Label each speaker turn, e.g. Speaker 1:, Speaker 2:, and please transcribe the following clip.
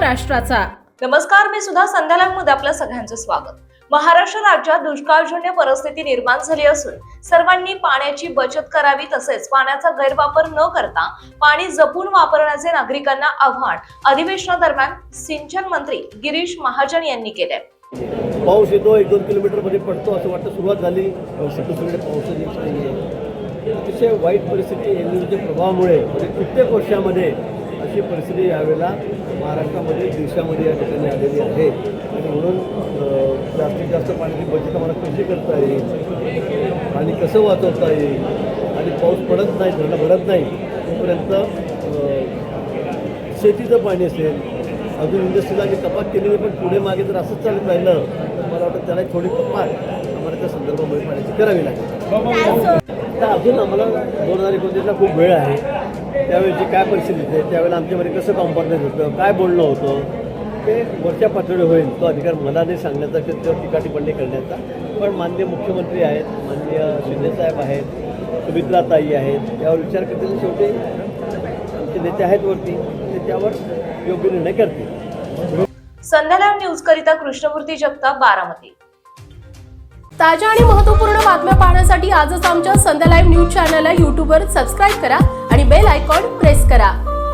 Speaker 1: महाराष्ट्राचा।
Speaker 2: नमस्कार, मी सुद्धा संध्या लाईव्ह मध्ये आपलं सगळ्यांचं स्वागत। महाराष्ट्र राज्यात दुष्काळजन्य परिस्थिती निर्माण झाली असून सर्वांनी पाण्याची बचत करावी, तसेच पाण्याचा गैरवापर न करता पाणी जपून वापरण्याचे नागरिकांना आवाहन अधिवेशनादरम्यान सिंचन मंत्री गिरीश महाजन यांनी केले।
Speaker 3: पाऊस येतो 1-2 किलोमीटर मध्ये पडतो असं वाटतं, सुरुवात झाली दुसरीकडे पाऊसच नाहीये। अतिशय वाईट परिस्थिती एलनिनोच्या प्रभावामुळे कित्येक वर्षामध्ये अशी परिस्थिती यावेळेला महाराष्ट्रामध्ये दिवसामध्ये या ठिकाणी आलेली आहे आणि म्हणून जास्तीत जास्त पाण्याची बचत आम्हाला कशी करता येईल, पाणी कसं वाचवता येईल आणि पाऊस पडत नाही, धरणं भरत नाही तोपर्यंत शेतीचं पाणी असेल, अजून इंडस्ट्रीला आम्ही कपात केलेली, पण पुढे मागे जर असंच चालत राहिलं तर मला वाटतं त्याला थोडी कपात आम्हाला त्या संदर्भामध्ये पाण्याची करावी लागेल। तर अजून आम्हाला 2029ला खूप वेळ आहे, त्यावेळेची काय परिस्थिती आहे, त्यावेळेला आमच्यामध्ये कसं कॉम्प्रोमाइज होतं, काय बोलणं होतं ते वरच्या पातळीवर होईल। तो अधिकार मला नाही सांगण्याचा किंवा त्यावर टीका टिप्पणी करण्याचा, पण माननीय मुख्यमंत्री आहेत, माननीय शिंदेसाहेब आहेत, सुमित्राताई आहेत, यावर विचार करतील। शेवटी आमचे नेते आहेत वरती, ते त्यावर योग्य निर्णय करतील।
Speaker 2: संध्या लाईव्ह न्यूज करिता कृष्णमूर्ती जगताप, बारामती।
Speaker 1: ताज्या आणि महत्त्वपूर्ण बातम्या पाहण्यासाठी आजच आमच्या संध्या लाईव्ह न्यूज चॅनलला YouTube वर सबस्क्राईब करा आणि बेल आयकॉन प्रेस करा।